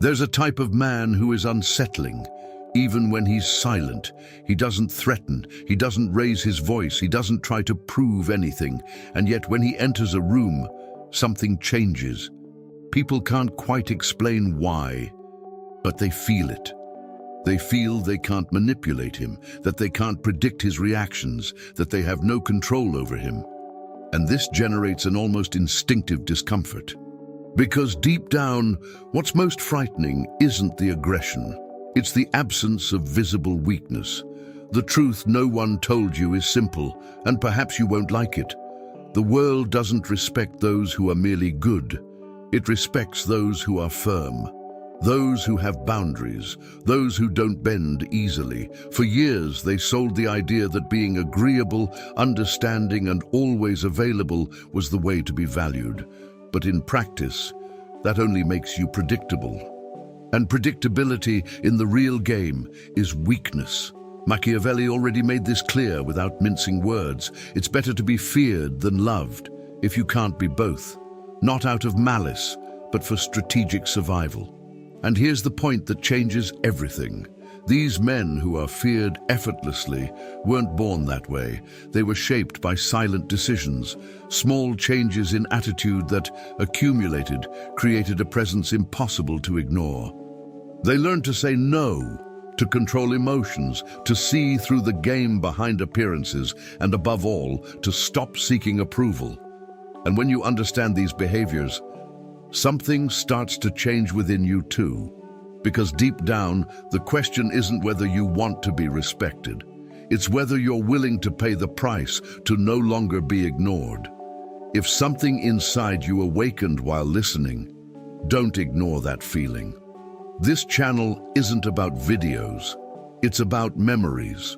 There's a type of man who is unsettling. Even when he's silent, he doesn't threaten, he doesn't raise his voice, he doesn't try to prove anything. And yet when he enters a room, something changes. People can't quite explain why, but they feel it. They feel they can't manipulate him, that they can't predict his reactions, that they have no control over him. And this generates an almost instinctive discomfort. Because deep down, what's most frightening isn't the aggression. It's the absence of visible weakness. The truth no one told you is simple, and perhaps you won't like it. The world doesn't respect those who are merely good. It respects those who are firm, those who have boundaries, those who don't bend easily. For years, they sold the idea that being agreeable, understanding, and always available was the way to be valued. But in practice, that only makes you predictable. And predictability in the real game is weakness. Machiavelli already made this clear without mincing words. It's better to be feared than loved, if you can't be both. Not out of malice, but for strategic survival. And here's the point that changes everything. These men who are feared effortlessly weren't born that way. They were shaped by silent decisions, small changes in attitude that accumulated, created a presence impossible to ignore. They learned to say no, to control emotions, to see through the game behind appearances, and above all, to stop seeking approval. And when you understand these behaviors, something starts to change within you too. Because deep down, the question isn't whether you want to be respected. It's whether you're willing to pay the price to no longer be ignored. If something inside you awakened while listening, don't ignore that feeling. This channel isn't about videos. It's about memories.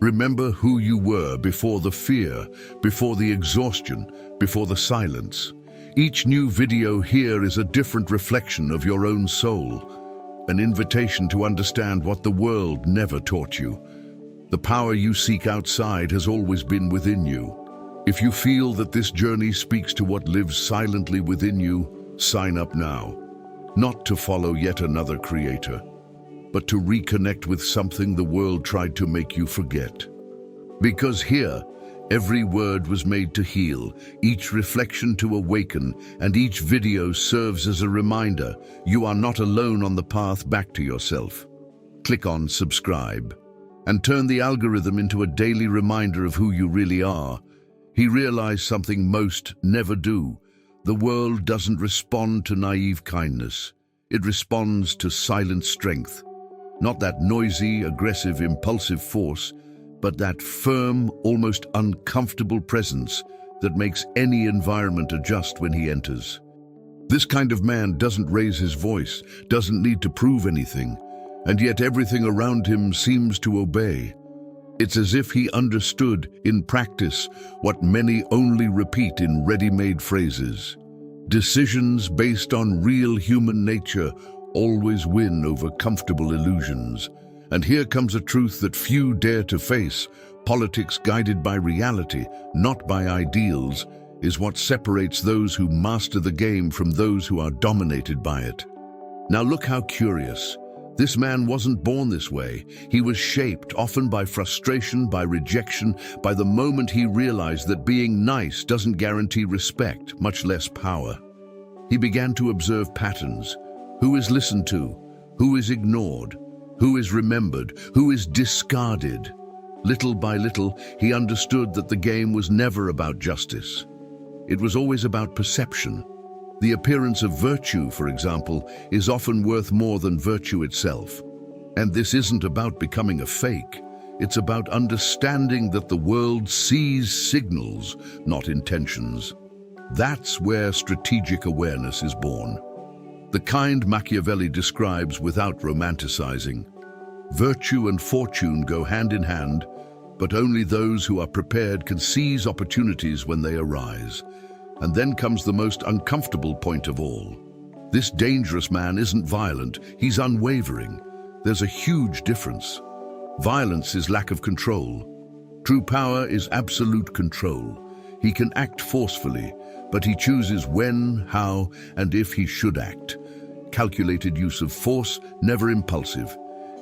Remember who you were before the fear, before the exhaustion, before the silence. Each new video here is a different reflection of your own soul. An invitation to understand what the world never taught you. The power you seek outside has always been within you. If you feel that this journey speaks to what lives silently within you, sign up now. Not to follow yet another creator, but to reconnect with something the world tried to make you forget. Because here, every word was made to heal, each reflection to awaken, and each video serves as a reminder you are not alone on the path back to yourself. Click on subscribe and turn the algorithm into a daily reminder of who you really are. He realized something most never do. The world doesn't respond to naive kindness. It responds to silent strength. Not that noisy, aggressive, impulsive force, but that firm, almost uncomfortable presence that makes any environment adjust when he enters. This kind of man doesn't raise his voice, doesn't need to prove anything, and yet everything around him seems to obey. It's as if he understood in practice what many only repeat in ready-made phrases. Decisions based on real human nature always win over comfortable illusions. And here comes a truth that few dare to face. Politics guided by reality, not by ideals, is what separates those who master the game from those who are dominated by it. Now look how curious. This man wasn't born this way. He was shaped often by frustration, by rejection, by the moment he realized that being nice doesn't guarantee respect, much less power. He began to observe patterns. Who is listened to? Who is ignored? Who is remembered? Who is discarded? Little by little, he understood that the game was never about justice. It was always about perception. The appearance of virtue, for example, is often worth more than virtue itself. And this isn't about becoming a fake. It's about understanding that the world sees signals, not intentions. That's where strategic awareness is born. The kind Machiavelli describes without romanticizing. Virtue and fortune go hand in hand, but only those who are prepared can seize opportunities when they arise. And then comes the most uncomfortable point of all. This dangerous man isn't violent, he's unwavering. There's a huge difference. Violence is lack of control. True power is absolute control. He can act forcefully, but he chooses when, how, and if he should act. calculated use of force, never impulsive.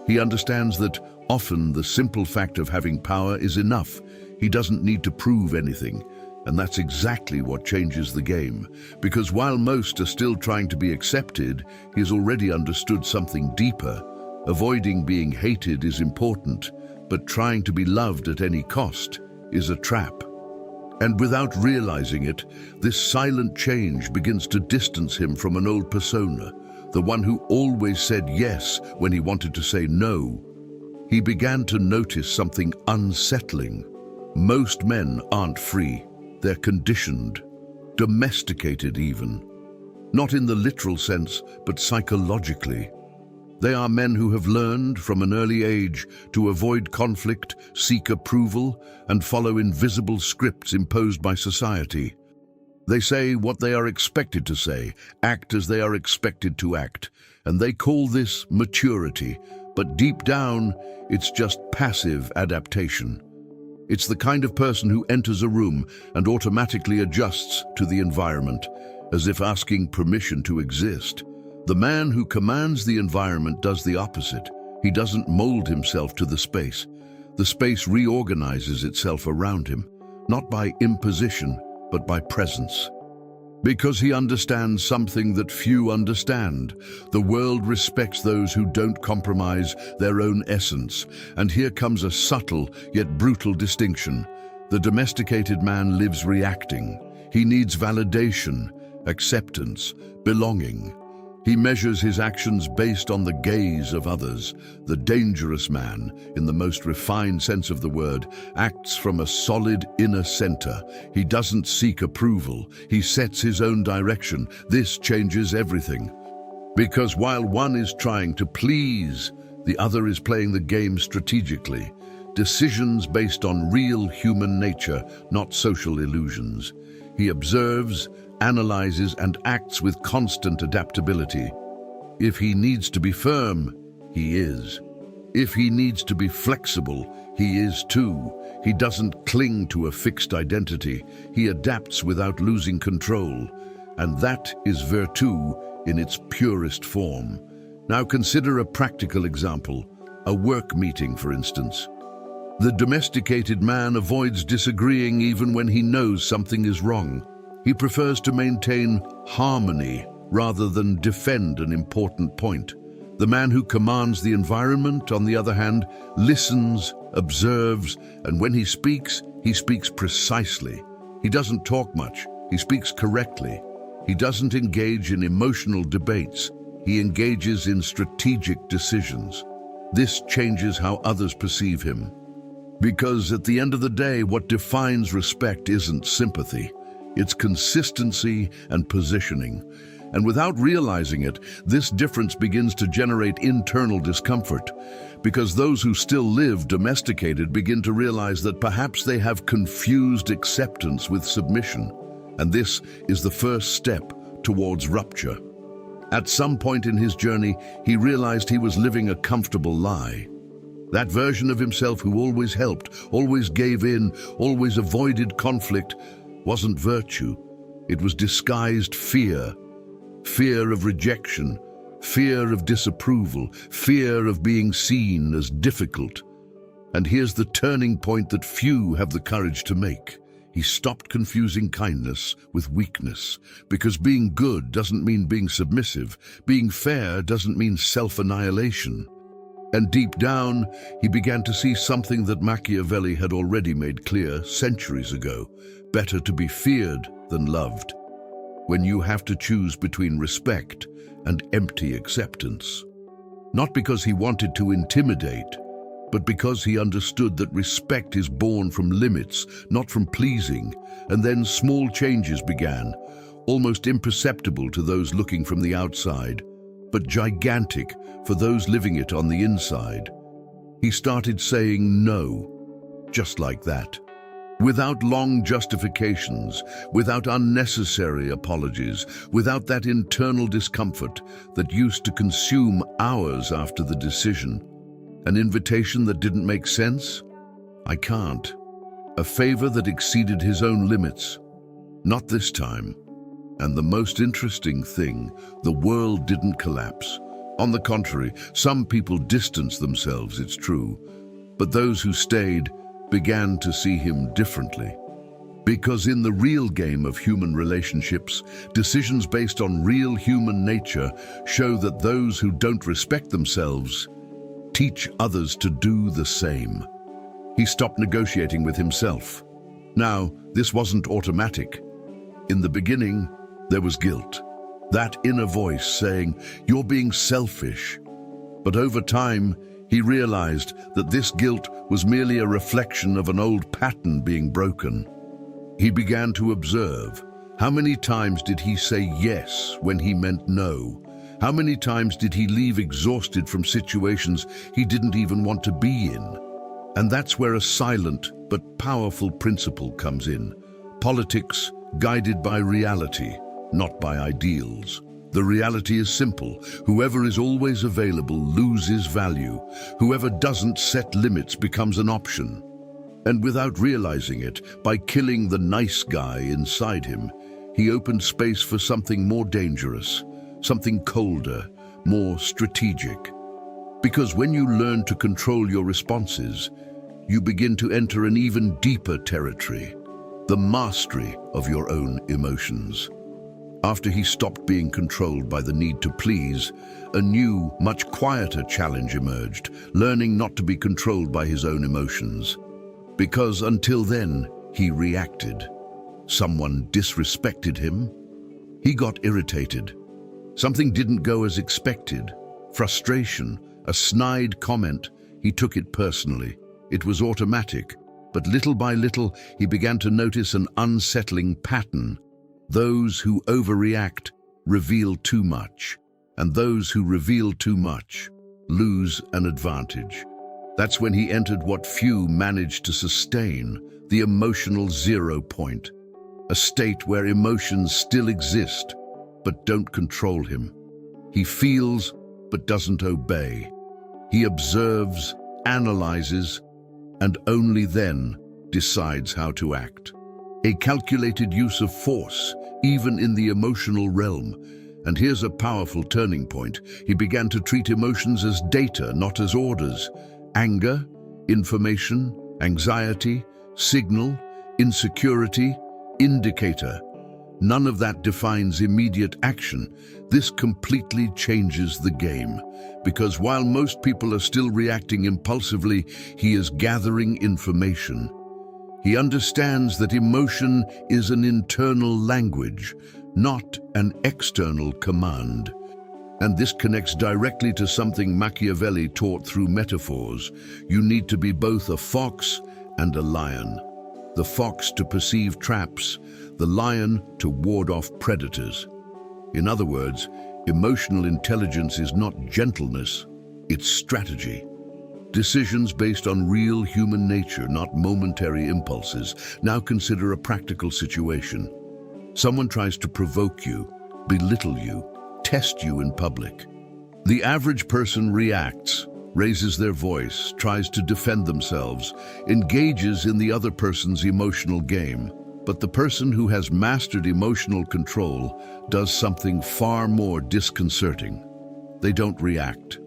He understands that often the simple fact of having power is enough. He doesn't need to prove anything. And that's exactly what changes the game. Because while most are still trying to be accepted, he has already understood something deeper. Avoiding being hated is important, but trying to be loved at any cost is a trap. And without realizing it, this silent change begins to distance him from an old persona, the one who always said yes when he wanted to say no. He began to notice something unsettling. Most men aren't free. They're conditioned, domesticated even. Not in the literal sense, but psychologically. They are men who have learned from an early age to avoid conflict, seek approval, and follow invisible scripts imposed by society. They say what they are expected to say, act as they are expected to act, and they call this maturity, but deep down, it's just passive adaptation. It's the kind of person who enters a room and automatically adjusts to the environment, as if asking permission to exist. The man who commands the environment does the opposite. He doesn't mold himself to the space. The space reorganizes itself around him, not by imposition, but by presence. Because he understands something that few understand. The world respects those who don't compromise their own essence. And here comes a subtle yet brutal distinction. The domesticated man lives reacting. He needs validation, acceptance, belonging. He measures his actions based on the gaze of others. The dangerous man, in the most refined sense of the word, acts from a solid inner center. He doesn't seek approval. He sets his own direction. This changes everything. Because while one is trying to please, the other is playing the game strategically. Decisions based on real human nature, not social illusions. He observes, analyzes, and acts with constant adaptability. If he needs to be firm, he is. If he needs to be flexible, he is too. He doesn't cling to a fixed identity. He adapts without losing control. And that is virtue in its purest form. Now consider a practical example, a work meeting, for instance. The domesticated man avoids disagreeing even when he knows something is wrong. He prefers to maintain harmony rather than defend an important point. The man who commands the environment, on the other hand, listens, observes, and when he speaks precisely. He doesn't talk much, he speaks correctly. He doesn't engage in emotional debates, he engages in strategic decisions. This changes how others perceive him. Because at the end of the day, what defines respect isn't sympathy. It's consistency and positioning. And without realizing it, this difference begins to generate internal discomfort. Because those who still live domesticated begin to realize that perhaps they have confused acceptance with submission. And this is the first step towards rupture. At some point in his journey, he realized he was living a comfortable lie. That version of himself who always helped, always gave in, always avoided conflict, wasn't virtue. It was disguised fear. Fear of rejection, fear of disapproval, fear of being seen as difficult. And here's the turning point that few have the courage to make. He stopped confusing kindness with weakness, because being good doesn't mean being submissive. Being fair doesn't mean self-annihilation. And deep down, he began to see something that Machiavelli had already made clear centuries ago. Better to be feared than loved. When you have to choose between respect and empty acceptance. Not because he wanted to intimidate, but because he understood that respect is born from limits, not from pleasing. And then small changes began, almost imperceptible to those looking from the outside, but gigantic for those living it on the inside. He started saying no, just like that. Without long justifications, without unnecessary apologies, without that internal discomfort that used to consume hours after the decision. An invitation that didn't make sense? I can't. A favor that exceeded his own limits? Not this time. And the most interesting thing, the world didn't collapse. On the contrary, some people distanced themselves, it's true, but those who stayed began to see him differently. Because in the real game of human relationships, decisions based on real human nature show that those who don't respect themselves teach others to do the same. He stopped negotiating with himself. Now, this wasn't automatic. In the beginning, there was guilt. That inner voice saying, "You're being selfish." But over time, he realized that this guilt was merely a reflection of an old pattern being broken. He began to observe. How many times did he say yes when he meant no? How many times did he leave exhausted from situations he didn't even want to be in? And that's where a silent but powerful principle comes in. Politics guided by reality, not by ideals. The reality is simple. Whoever is always available loses value. Whoever doesn't set limits becomes an option. And without realizing it, by killing the nice guy inside him, he opened space for something more dangerous, something colder, more strategic. Because when you learn to control your responses, you begin to enter an even deeper territory, the mastery of your own emotions. After he stopped being controlled by the need to please, a new, much quieter challenge emerged, learning not to be controlled by his own emotions. Because until then, he reacted. Someone disrespected him. He got irritated. Something didn't go as expected. Frustration, a snide comment, he took it personally. It was automatic, but little by little, he began to notice an unsettling pattern. Those who overreact reveal too much, and those who reveal too much lose an advantage. That's when he entered what few managed to sustain, the emotional 0 point, a state where emotions still exist, but don't control him. He feels, but doesn't obey. He observes, analyzes, and only then decides how to act. A calculated use of force, even in the emotional realm. And here's a powerful turning point. He began to treat emotions as data, not as orders. Anger, information, anxiety, signal, insecurity, indicator. None of that defines immediate action. This completely changes the game. Because while most people are still reacting impulsively, he is gathering information. He understands that emotion is an internal language, not an external command. And this connects directly to something Machiavelli taught through metaphors. You need to be both a fox and a lion. The fox to perceive traps, the lion to ward off predators. In other words, emotional intelligence is not gentleness, it's strategy. Decisions based on real human nature, not momentary impulses. Now consider a practical situation. Someone tries to provoke you, belittle you, test you in public. The average person reacts, raises their voice, tries to defend themselves, engages in the other person's emotional game. But the person who has mastered emotional control does something far more disconcerting. They don't react.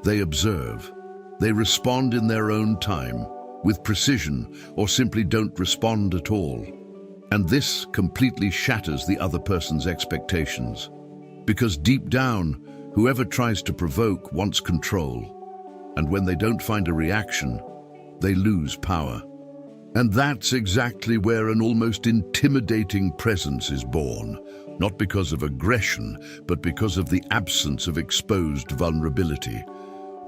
They observe. They respond in their own time, with precision, or simply don't respond at all. And this completely shatters the other person's expectations. Because deep down, whoever tries to provoke wants control. And when they don't find a reaction, they lose power. And that's exactly where an almost intimidating presence is born, not because of aggression, but because of the absence of exposed vulnerability.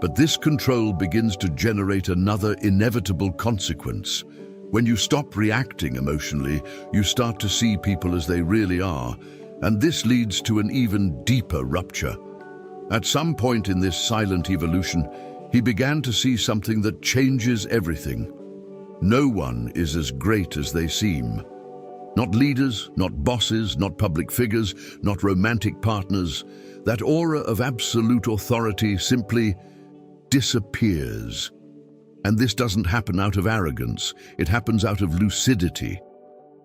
But this control begins to generate another inevitable consequence. When you stop reacting emotionally, you start to see people as they really are, and this leads to an even deeper rupture. At some point in this silent evolution, he began to see something that changes everything. No one is as great as they seem. Not leaders, not bosses, not public figures, not romantic partners. That aura of absolute authority simply disappears. And this doesn't happen out of arrogance, it happens out of lucidity.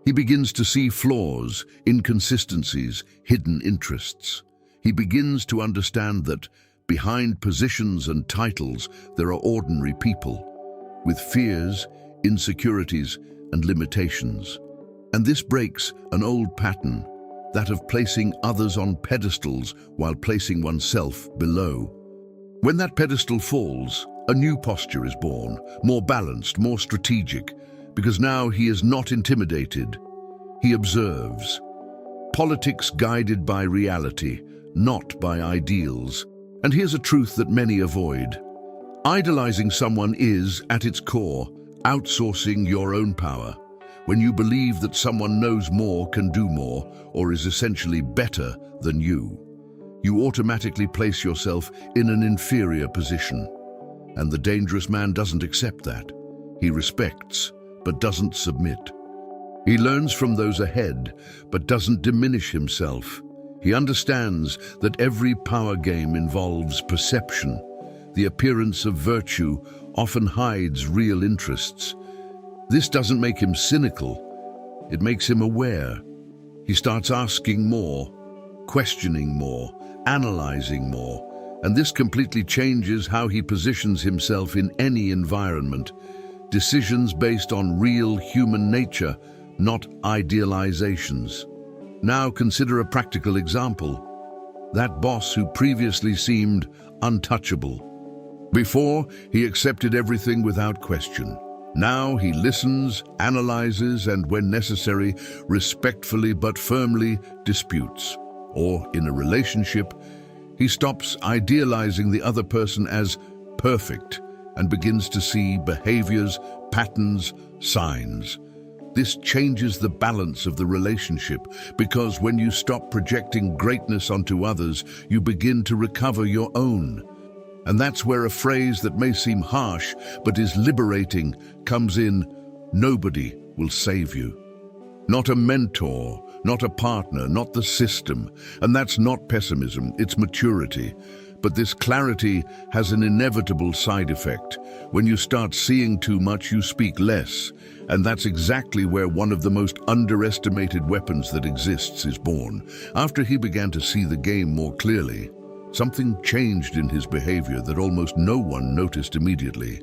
He begins to see flaws, inconsistencies, hidden interests. He begins to understand that behind positions and titles there are ordinary people with fears, insecurities, and limitations. And this breaks an old pattern, that of placing others on pedestals while placing oneself below. When that pedestal falls, a new posture is born, more balanced, more strategic, because now he is not intimidated. He observes. Politics guided by reality, not by ideals. And here's a truth that many avoid. Idolizing someone is, at its core, outsourcing your own power. When you believe that someone knows more, can do more, or is essentially better than you automatically place yourself in an inferior position. And the dangerous man doesn't accept that. He respects, but doesn't submit. He learns from those ahead, but doesn't diminish himself. He understands that every power game involves perception. The appearance of virtue often hides real interests. This doesn't make him cynical. It makes him aware. He starts asking more, questioning more, analyzing more, and this completely changes how he positions himself in any environment. Decisions based on real human nature, not idealizations. Now consider a practical example. That boss who previously seemed untouchable. Before, he accepted everything without question. Now he listens, analyzes, and when necessary, respectfully but firmly disputes. Or in a relationship, he stops idealizing the other person as perfect and begins to see behaviors, patterns, signs. This changes the balance of the relationship, because when you stop projecting greatness onto others, you begin to recover your own. And that's where a phrase that may seem harsh but is liberating comes in: nobody will save you. Not a mentor, not a partner, not the system. And that's not pessimism, it's maturity. But this clarity has an inevitable side effect. When you start seeing too much, you speak less. And that's exactly where one of the most underestimated weapons that exists is born. After he began to see the game more clearly, something changed in his behavior that almost no one noticed immediately.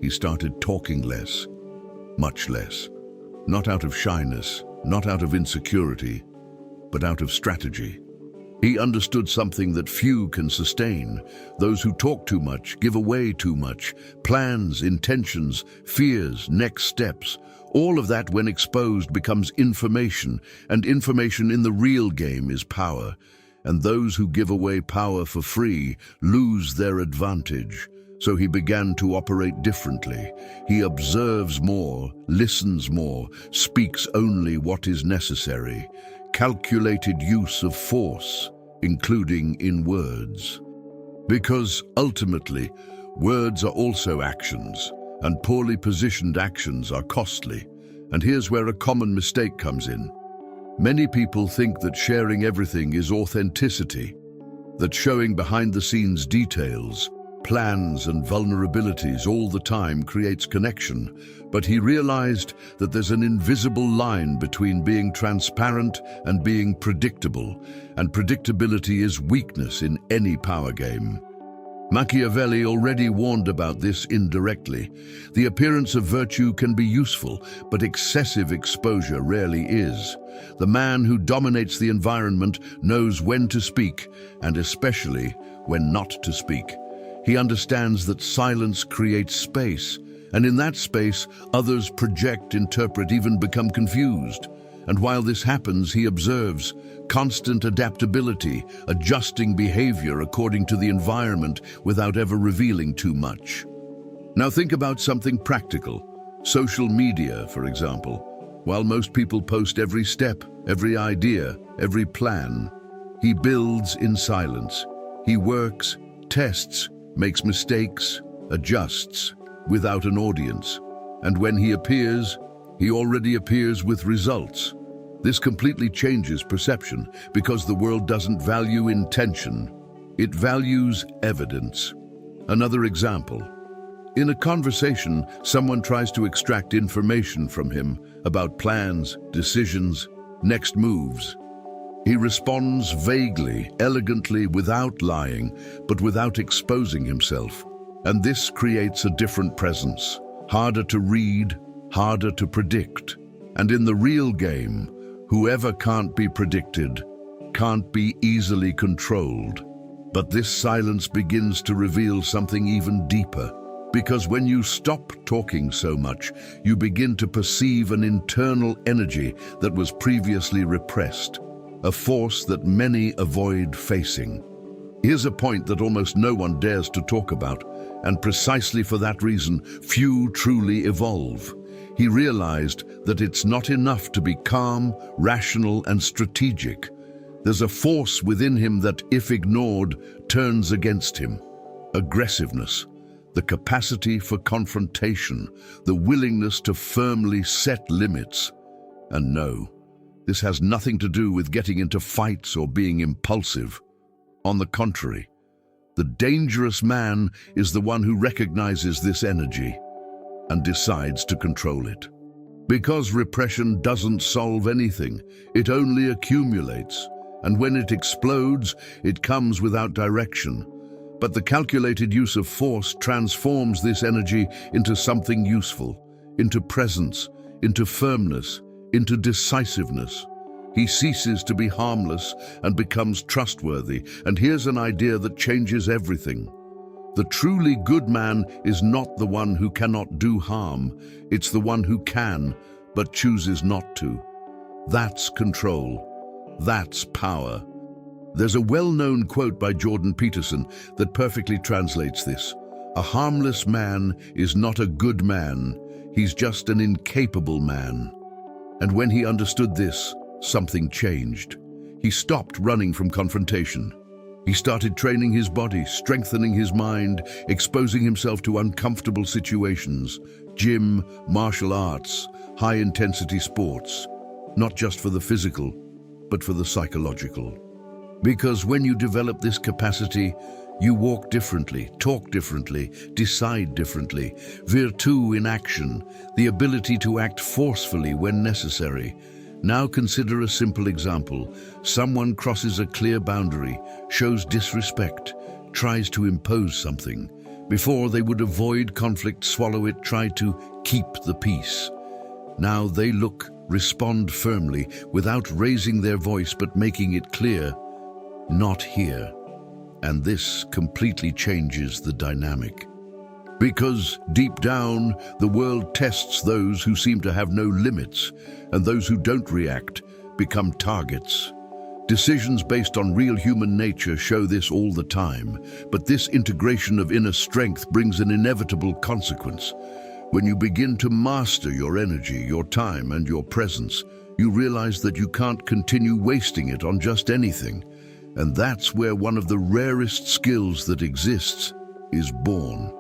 He started talking less, much less. Not out of shyness, not out of insecurity, but out of strategy. He understood something that few can sustain. Those who talk too much, give away too much. Plans, intentions, fears, next steps. All of that, when exposed, becomes information, and information in the real game is power. And those who give away power for free lose their advantage. So he began to operate differently. He observes more, listens more, speaks only what is necessary. Calculated use of force, including in words. Because ultimately, words are also actions, and poorly positioned actions are costly. And here's where a common mistake comes in. Many people think that sharing everything is authenticity, that showing behind-the-scenes details, plans and vulnerabilities all the time creates connection, but he realized that there's an invisible line between being transparent and being predictable, and predictability is weakness in any power game. Machiavelli already warned about this indirectly. The appearance of virtue can be useful, but excessive exposure rarely is. The man who dominates the environment knows when to speak, and especially when not to speak. He understands that silence creates space, and in that space, others project, interpret, even become confused. And while this happens, he observes constant adaptability, adjusting behavior according to the environment without ever revealing too much. Now think about something practical. Social media, for example. While most people post every step, every idea, every plan, he builds in silence. He works, tests, makes mistakes, adjusts, without an audience. And when he appears, he already appears with results. This completely changes perception, because the world doesn't value intention. It values evidence. Another example. In a conversation, someone tries to extract information from him about plans, decisions, next moves. He responds vaguely, elegantly, without lying, but without exposing himself. And this creates a different presence, harder to read, harder to predict. And in the real game, whoever can't be predicted can't be easily controlled. But this silence begins to reveal something even deeper. Because when you stop talking so much, you begin to perceive an internal energy that was previously repressed, a force that many avoid facing. Here's a point that almost no one dares to talk about, and precisely for that reason, few truly evolve. He realized that it's not enough to be calm, rational, and strategic. There's a force within him that, if ignored, turns against him. Aggressiveness, the capacity for confrontation, the willingness to firmly set limits. And no, this has nothing to do with getting into fights or being impulsive. On the contrary, the dangerous man is the one who recognizes this energy and decides to control it. Because repression doesn't solve anything, it only accumulates, and when it explodes, it comes without direction. But the calculated use of force transforms this energy into something useful, into presence, into firmness, into decisiveness. He ceases to be harmless and becomes trustworthy. And here's an idea that changes everything. The truly good man is not the one who cannot do harm. It's the one who can, but chooses not to. That's control. That's power. There's a well-known quote by Jordan Peterson that perfectly translates this. A harmless man is not a good man. He's just an incapable man. And when he understood this, something changed. He stopped running from confrontation. He started training his body, strengthening his mind, exposing himself to uncomfortable situations, gym, martial arts, high-intensity sports, not just for the physical, but for the psychological. Because when you develop this capacity, you walk differently, talk differently, decide differently. Virtù in action, the ability to act forcefully when necessary. Now consider a simple example. Someone crosses a clear boundary, shows disrespect, tries to impose something. Before they would avoid conflict, swallow it, try to keep the peace. Now they look, respond firmly, without raising their voice but making it clear, not here. And this completely changes the dynamic. Because deep down, the world tests those who seem to have no limits, and those who don't react become targets. Decisions based on real human nature show this all the time, but this integration of inner strength brings an inevitable consequence. When you begin to master your energy, your time, and your presence, you realize that you can't continue wasting it on just anything. And that's where one of the rarest skills that exists is born.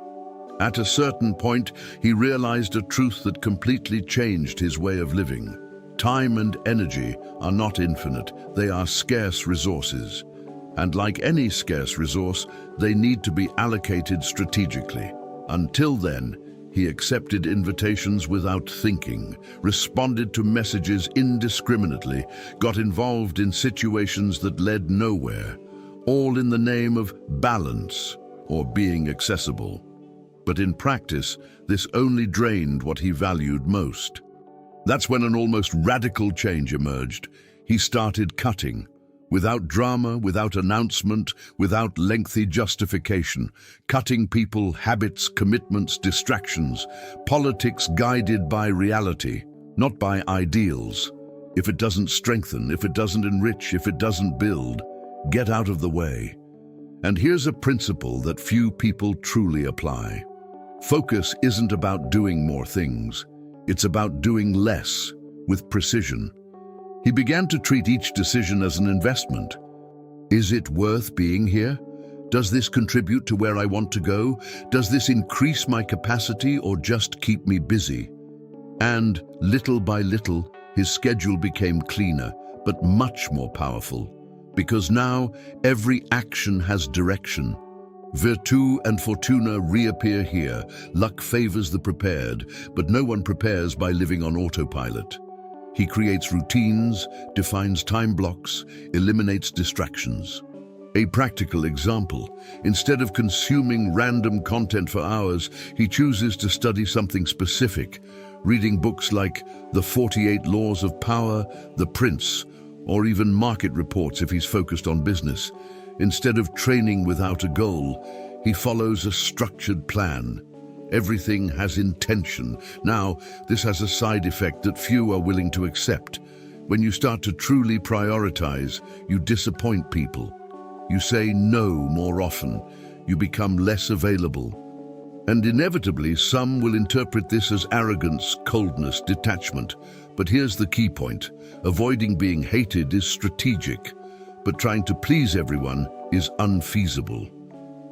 At a certain point, he realized a truth that completely changed his way of living. Time and energy are not infinite, they are scarce resources. And like any scarce resource, they need to be allocated strategically. Until then, he accepted invitations without thinking, responded to messages indiscriminately, got involved in situations that led nowhere, all in the name of balance or being accessible. But in practice, this only drained what he valued most. That's when an almost radical change emerged. He started cutting. Without drama, without announcement, without lengthy justification. Cutting people, habits, commitments, distractions. Politics guided by reality, not by ideals. If it doesn't strengthen, if it doesn't enrich, if it doesn't build, get out of the way. And here's a principle that few people truly apply. Focus isn't about doing more things. It's about doing less, with precision. He began to treat each decision as an investment. Is it worth being here? Does this contribute to where I want to go? Does this increase my capacity or just keep me busy? And little by little, his schedule became cleaner, but much more powerful. Because now, every action has direction. Virtu and Fortuna reappear here. Luck favors the prepared, but no one prepares by living on autopilot. He creates routines, defines time blocks, eliminates distractions. A practical example: instead of consuming random content for hours, he chooses to study something specific, reading books like The 48 Laws of Power, The Prince, or even market reports if he's focused on business. Instead of training without a goal, he follows a structured plan. Everything has intention. Now, this has a side effect that few are willing to accept. When you start to truly prioritize, you disappoint people. You say no more often. You become less available. And inevitably, some will interpret this as arrogance, coldness, detachment. But here's the key point: avoiding being hated is strategic, but trying to please everyone is unfeasible.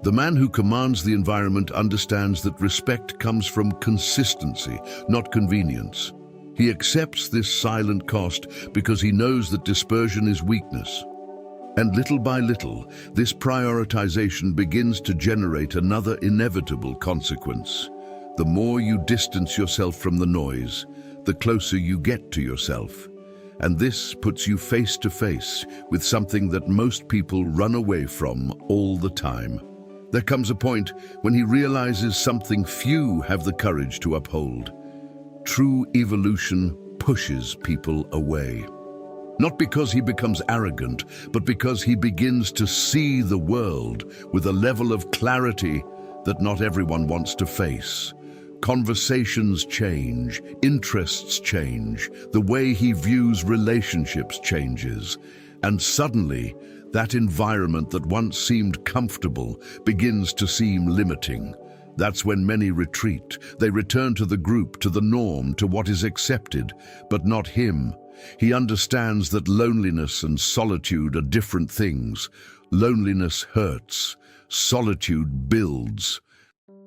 The man who commands the environment understands that respect comes from consistency, not convenience. He accepts this silent cost because he knows that dispersion is weakness. And little by little, this prioritization begins to generate another inevitable consequence. The more you distance yourself from the noise, the closer you get to yourself. And this puts you face to face with something that most people run away from all the time. There comes a point when he realizes something few have the courage to uphold. True evolution pushes people away. Not because he becomes arrogant, but because he begins to see the world with a level of clarity that not everyone wants to face. Conversations change, interests change, the way he views relationships changes, and suddenly, that environment that once seemed comfortable begins to seem limiting. That's when many retreat. They return to the group, to the norm, to what is accepted, but not him. He understands that loneliness and solitude are different things. Loneliness hurts, solitude builds.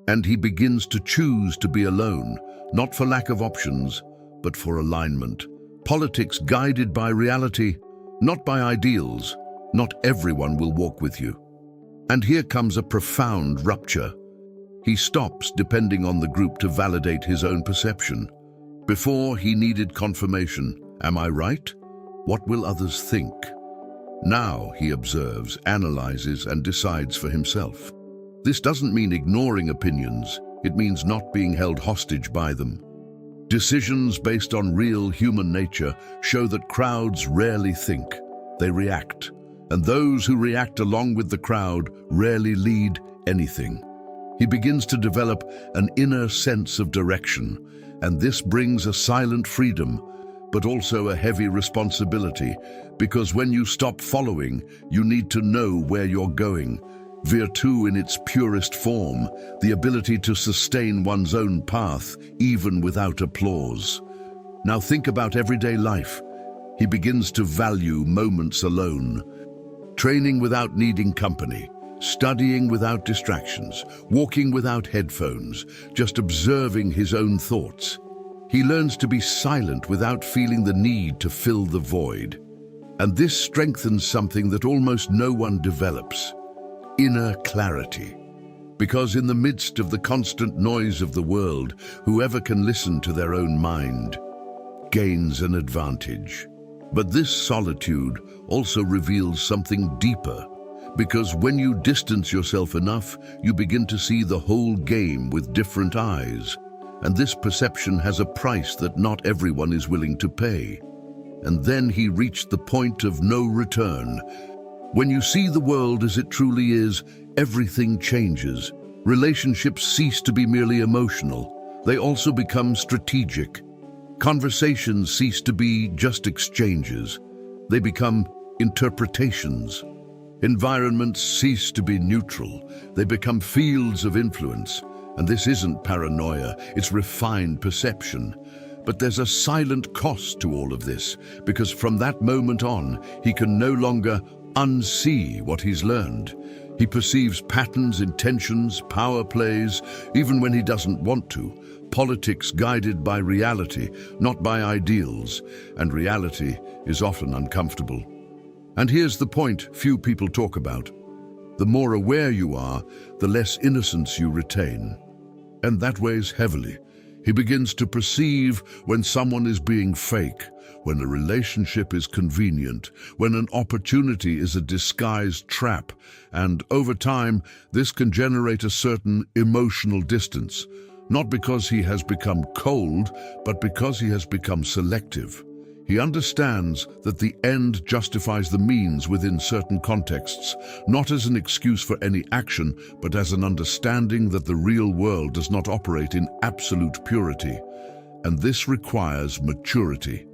And he begins to choose to be alone, not for lack of options, but for alignment. Politics guided by reality, not by ideals. Not everyone will walk with you. And here comes a profound rupture. He stops depending on the group to validate his own perception. Before, he needed confirmation. Am I right? What will others think? Now he observes, analyzes, and decides for himself. This doesn't mean ignoring opinions. It means not being held hostage by them. Decisions based on real human nature show that crowds rarely think. They react. And those who react along with the crowd rarely lead anything. He begins to develop an inner sense of direction, and this brings a silent freedom, but also a heavy responsibility, because when you stop following, you need to know where you're going. Virtu in its purest form, the ability to sustain one's own path, even without applause. Now think about everyday life. He begins to value moments alone, training without needing company, studying without distractions, walking without headphones, just observing his own thoughts. He learns to be silent without feeling the need to fill the void. And this strengthens something that almost no one develops: inner clarity. Because in the midst of the constant noise of the world, whoever can listen to their own mind gains an advantage. But this solitude also reveals something deeper, because when you distance yourself enough, you begin to see the whole game with different eyes. And this perception has a price that not everyone is willing to pay. And then he reached the point of no return. When you see the world as it truly is, everything changes. Relationships cease to be merely emotional. They also become strategic. Conversations cease to be just exchanges. They become interpretations. Environments cease to be neutral. They become fields of influence. And this isn't paranoia, it's refined perception. But there's a silent cost to all of this, because from that moment on, he can no longer unsee what he's learned. He perceives patterns, intentions, power plays, even when he doesn't want to. Politics guided by reality, not by ideals, and reality is often uncomfortable. And here's the point few people talk about. The more aware you are, the less innocence you retain. And that weighs heavily. He begins to perceive when someone is being fake, when a relationship is convenient, when an opportunity is a disguised trap, and over time, this can generate a certain emotional distance, not because he has become cold, but because he has become selective. He understands that the end justifies the means within certain contexts, not as an excuse for any action, but as an understanding that the real world does not operate in absolute purity. And this requires maturity.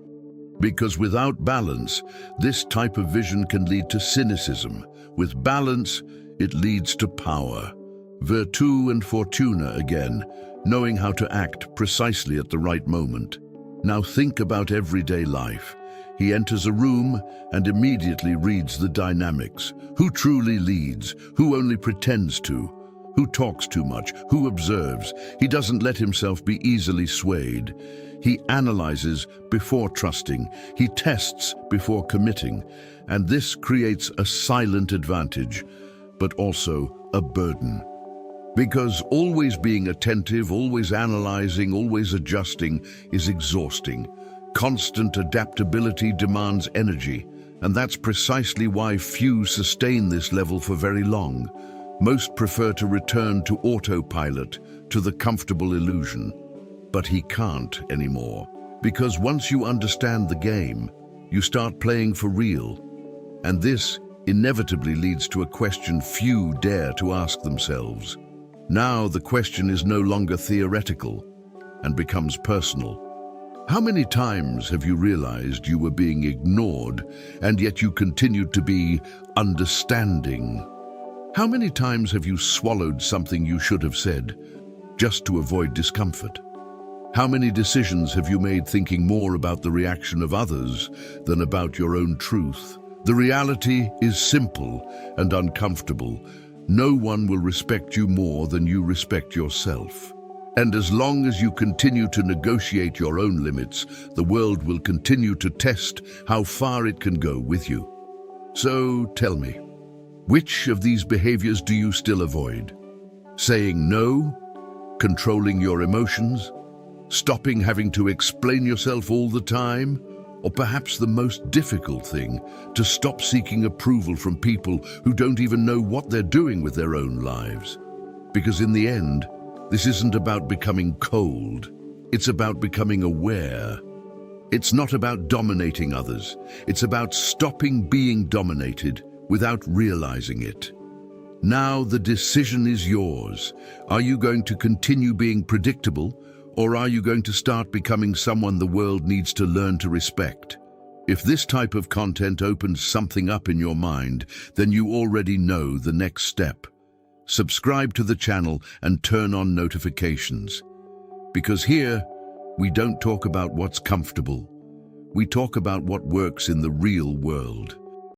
Because without balance, this type of vision can lead to cynicism. With balance, it leads to power. Virtù and fortuna again, knowing how to act precisely at the right moment. Now think about everyday life. He enters a room and immediately reads the dynamics. Who truly leads? Who only pretends to? Who talks too much? Who observes? He doesn't let himself be easily swayed. He analyzes before trusting. He tests before committing. And this creates a silent advantage, but also a burden. Because always being attentive, always analyzing, always adjusting is exhausting. Constant adaptability demands energy, and that's precisely why few sustain this level for very long. Most prefer to return to autopilot, to the comfortable illusion. But he can't anymore. Because once you understand the game, you start playing for real. And this inevitably leads to a question few dare to ask themselves. Now the question is no longer theoretical and becomes personal. How many times have you realized you were being ignored and yet you continued to be understanding? How many times have you swallowed something you should have said just to avoid discomfort? How many decisions have you made thinking more about the reaction of others than about your own truth? The reality is simple and uncomfortable. No one will respect you more than you respect yourself. And as long as you continue to negotiate your own limits, the world will continue to test how far it can go with you. So tell me, which of these behaviors do you still avoid? Saying no? Controlling your emotions? Stopping having to explain yourself all the time? Or perhaps the most difficult thing, to stop seeking approval from people who don't even know what they're doing with their own lives. Because in the end, this isn't about becoming cold. It's about becoming aware. It's not about dominating others. It's about stopping being dominated without realizing it. Now the decision is yours. Are you going to continue being predictable? Or are you going to start becoming someone the world needs to learn to respect? If this type of content opens something up in your mind, then you already know the next step. Subscribe to the channel and turn on notifications. Because here, we don't talk about what's comfortable. We talk about what works in the real world.